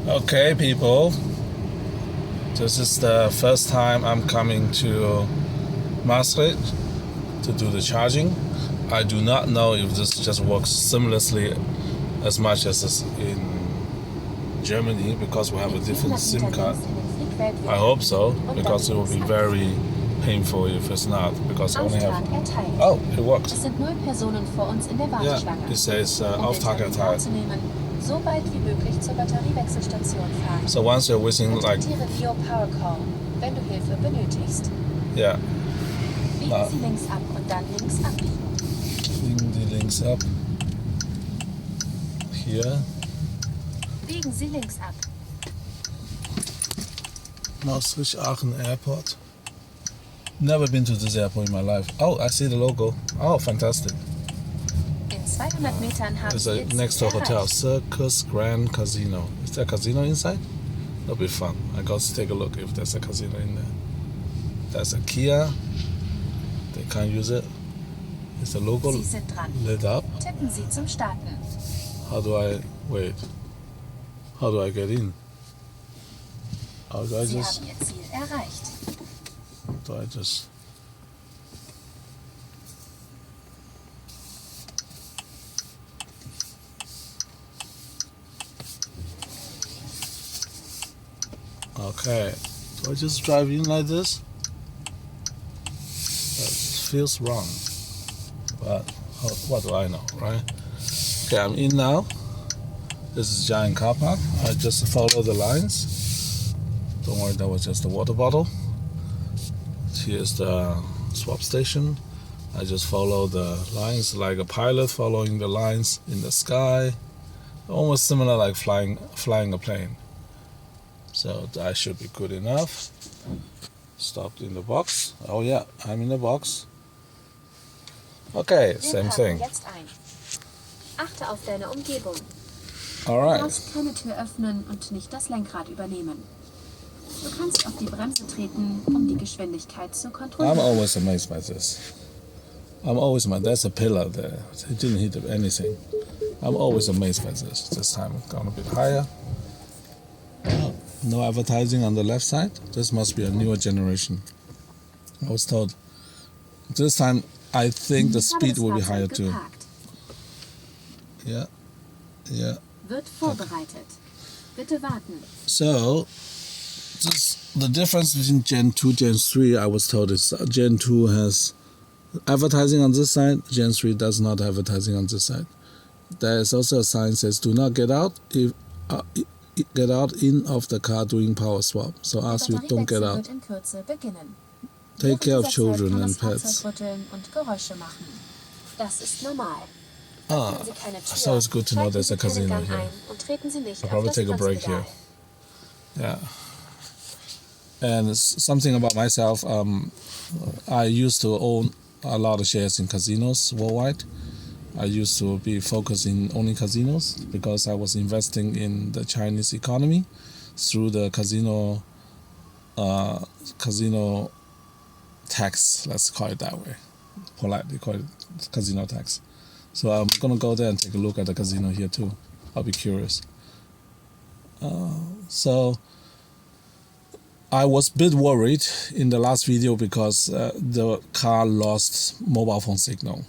Okay, people, this is the first time I'm coming to Maastricht to do the charging. I do not know if this just works seamlessly as much as it's in Germany because we have a different SIM card. I hope so, because it will be very painful if it's not, because I only have... Oh, it works. Es sind 0 Personen vor uns in der Warteschlange. Yeah, it says Auftrag erteilt. So bald wie möglich zur Batteriewechselstation fahren. So once you're within like... Your power call, wenn du Hilfe benötigst. Yeah. Biegen Sie links ab und dann links abbiegen. Biegen Sie links ab. Hier. Biegen Sie links ab. Maastricht Aachen Airport. Never been to this airport in my life. Oh, I see the logo. Oh, fantastic. In 200 Metern haben It's Sie a next to a hotel, Circus Grand Casino. Is there a casino inside? That'll be fun. I got to take a look if there's a casino in there. There's a Kia. They can't use it. Is the logo Sie sind dran. lit up? Tippen Sie zum Starten. How do I wait? How do I get in? How do I Sie just? haben Ihr Ziel erreicht. Do I just? Okay. Do I just drive in like this? That feels wrong. But what do I know, right? Okay, I'm in now. This is giant car park. I just follow the lines. Don't worry, that was just a water bottle. Here's the swap station. I just follow the lines like a pilot following the lines in the sky. Almost similar like flying a plane. So that should be good enough. Stopped in the box. Oh yeah, I'm in the box. Okay, same thing. Jetzt ein. Achte auf deine Umgebung. All Du right. darfst keine Tür öffnen und nicht das Lenkrad übernehmen. Du kannst auf die Bremse treten, um die Geschwindigkeit zu I'm kontrollieren. always amazed by this. I'm always amazed. There's a pillar there. It didn't hit anything. I'm always amazed by this. This time it's gone a bit higher. Oh, no advertising on the left side. This must be a newer generation. I was told. This time I think the Ich habe speed das will be Fahrzeug higher too. geparkt. Yeah. Yeah. Wird vorbereitet. Bitte warten. So, the difference between Gen 2 Gen 3, I was told, is Gen 2 has advertising on this side, Gen 3 does not have advertising on this side. There is also a sign that says, do not get out get out in of the car doing power swap. So ask you, don't get out. Wird in Kürze beginnen. Take care of Während dieser Zeit children kann and das Fahrzeug pets. rütteln und Geräusche machen. Das ist normal. Ah, Öffnen Sie keine Tür, so it's good to know there's a schalten Sie casino keinen Gang here. ein und treten Sie nicht I'll auf probably das take a break Bremspedal. here. Yeah. And something about myself, I used to own a lot of shares in casinos worldwide. I used to be focused in owning casinos because I was investing in the Chinese economy through the casino tax, let's call it that way. Politely call it casino tax. So I'm gonna go there and take a look at the casino here too. I'll be curious. So I was a bit worried in the last video because the car lost mobile phone signal.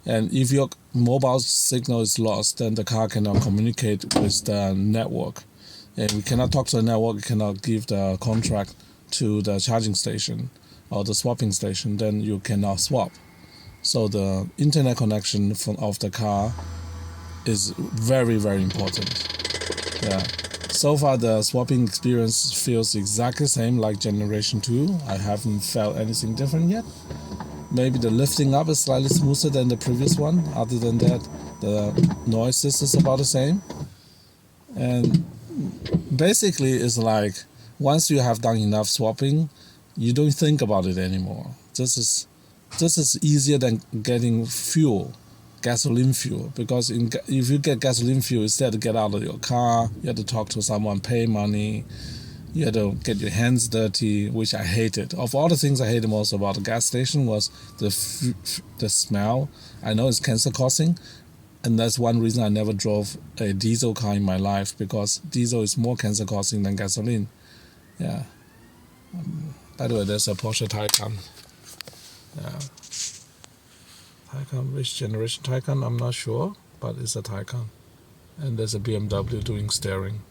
And if your mobile signal is lost, then the car cannot communicate with the network. And we cannot talk to the network, we cannot give the contract to the charging station or the swapping station, then you cannot swap. So the internet connection of the car is very, very important. Yeah. So far the swapping experience feels exactly the same like Generation 2. I haven't felt anything different yet. Maybe the lifting up is slightly smoother than the previous one. Other than that, the noises is about the same. And basically it's like once you have done enough swapping, you don't think about it anymore. This is easier than getting fuel, gasoline fuel, because if you get gasoline fuel, instead to get out of your car, you have to talk to someone, pay money, you had to get your hands dirty, which I hated. Of all the things I hated most about the gas station was the smell. I know it's cancer causing, And that's one reason I never drove a diesel car in my life, because diesel is more cancer causing than gasoline. Yeah. By the way, there's a Porsche Taycan. Yeah. Taycan, which generation Taycan? I'm not sure, but it's a Taycan. And there's a BMW doing steering.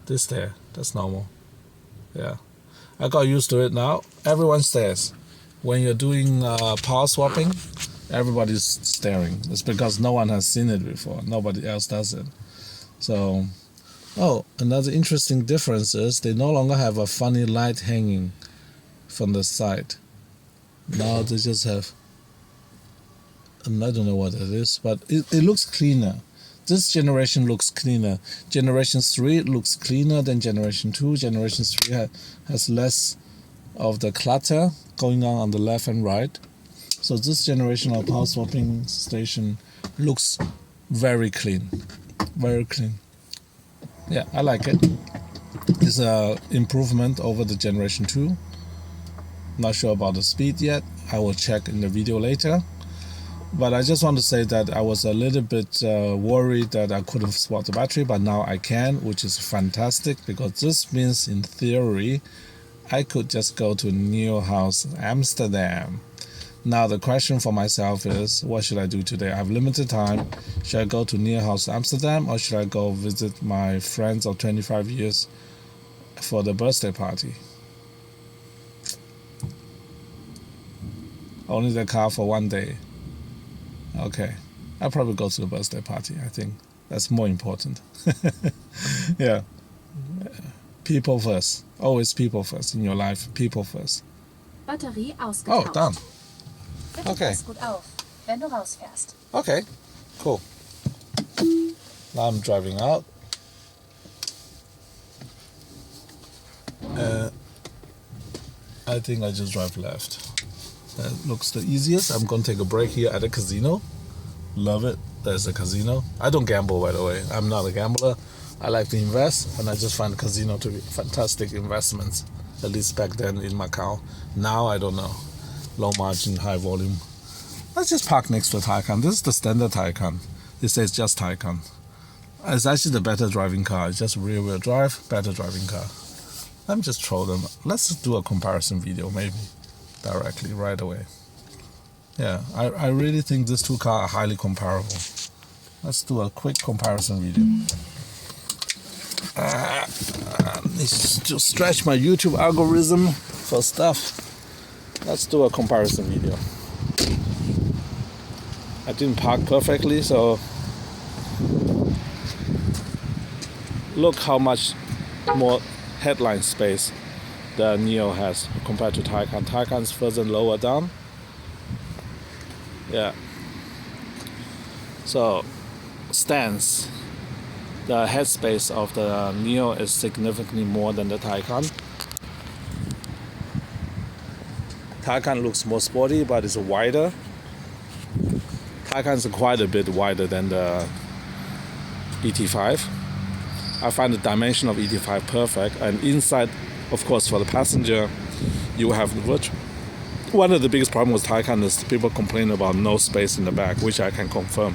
This there, that's normal. Yeah. I got used to it now. Everyone stares. When you're doing power swapping, everybody's staring. It's because no one has seen it before. Nobody else does it. So, another interesting difference is they no longer have a funny light hanging from the side. Now they just have, and I don't know what it is, but it looks cleaner. This generation looks cleaner. Generation 3 looks cleaner than Generation 2. Generation 3 has less of the clutter going on the left and right. So this generation of power swapping station looks very clean. Very clean. Yeah, I like it. It's an improvement over the Generation 2. Not sure about the speed yet. I will check in the video later. But I just want to say that I was a little bit worried that I couldn't swap the battery, but now I can, which is fantastic, because this means in theory I could just go to NIO House Amsterdam. Now the question for myself is, what should I do today? I have limited time. Should I go to NIO House Amsterdam, or should I go visit my friends of 25 years for the birthday party? Only the car for one day. Okay, I'll probably go to the birthday party. I think that's more important. Yeah. People first. Always people first in your life. People first. Batterie ausgetauscht. Oh, done. Bitte Okay. pass gut auf, wenn du rausfährst. Okay, cool. Now I'm driving out. I think I just drive left. That looks the easiest. I'm going to take a break here at a casino. Love it. There's a casino. I don't gamble, by the way. I'm not a gambler. I like to invest, and I just find the casino to be fantastic investments, at least back then in Macau. Now, I don't know. Low margin, high volume. Let's just park next to a Taycan. This is the standard Taycan. It says just Taycan. It's actually the better driving car. It's just rear-wheel drive, better driving car. Let me just throw them. Let's do a comparison video, maybe. Directly, right away. Yeah, I really think these two cars are highly comparable. Let's do a quick comparison video. Need to stretch my YouTube algorithm for stuff. Let's do a comparison video. I didn't park perfectly, so look how much more headline space the NIO has compared to Taycan. Taycan is further lower down. Yeah. So, stance. The headspace of the NIO is significantly more than the Taycan. Taycan looks more sporty, but it's wider. Taycan is quite a bit wider than the ET5. I find the dimension of ET5 perfect, and inside, of course, for the passenger, you have one of the biggest problems with Taycan is people complain about no space in the back, which I can confirm.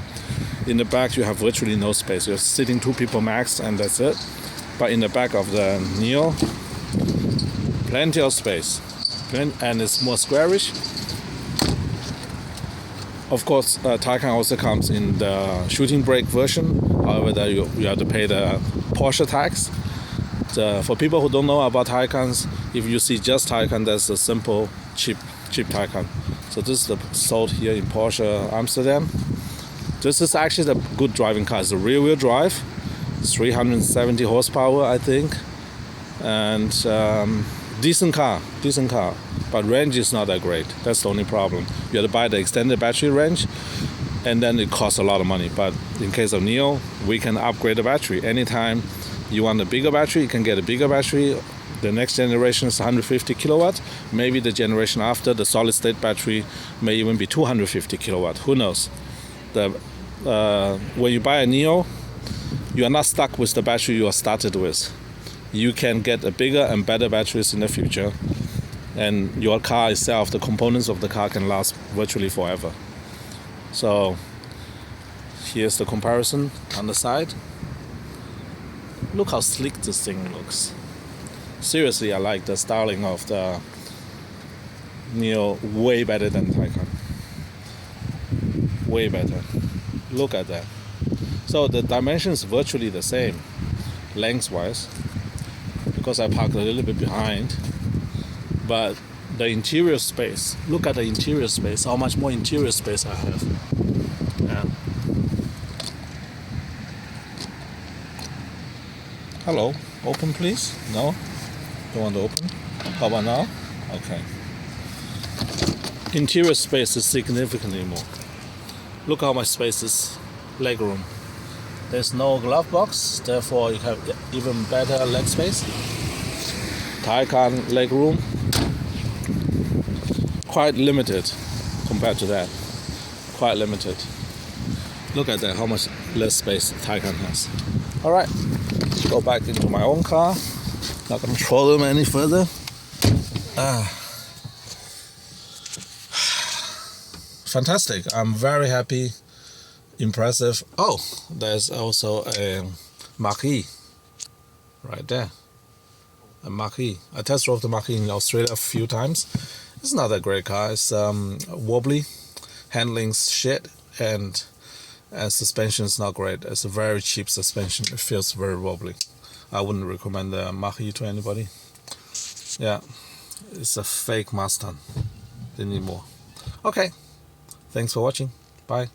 In the back, you have virtually no space. You're sitting 2 people max, and that's it. But in the back of the NIO, plenty of space, and it's more squarish. Of course, Taycan also comes in the shooting brake version. However, you have to pay the Porsche tax. For people who don't know about Taycans, if you see just Taycan, that's a simple, cheap Taycan. So this is the sold here in Porsche Amsterdam. This is actually the good driving car. It's a rear-wheel drive, 370 horsepower, I think, and decent car. But range is not that great. That's the only problem. You have to buy the extended battery range, and then it costs a lot of money. But in case of NIO, we can upgrade the battery anytime. You want a bigger battery, you can get a bigger battery. The next generation is 150 kilowatt. Maybe the generation after, the solid state battery may even be 250 kilowatt. Who knows? When you buy a NIO, you are not stuck with the battery you are started with. You can get a bigger and better batteries in the future, and your car itself, the components of the car can last virtually forever. So Here's the comparison on the side. Look how sleek this thing looks. Seriously, I like the styling of the NIO way better than Taycan. Way better. Look at that. So the dimensions virtually the same, lengthwise, because I parked a little bit behind. But the interior space, look at the interior space, how much more interior space I have. Yeah. Hello, open please? No? Don't want to open? How about now? Okay. Interior space is significantly more. Look how much space is leg room. There's no glove box, therefore you have even better leg space. Taycan leg room, quite limited compared to that. Quite limited. Look at that, how much less space Taycan has. Alright, go back into my own car. Not gonna troll them any further. Fantastic, I'm very happy. Impressive. Oh, there's also a Mach-E right there. A Mach-E. I test drove the Mach-E in Australia a few times. It's not a great car. It's wobbly, handling's shit, and suspension's not great. It's a very cheap suspension. It feels very wobbly. I wouldn't recommend the Mach-E to anybody. Yeah, it's a fake Mustang. They need more. Okay, thanks for watching. Bye.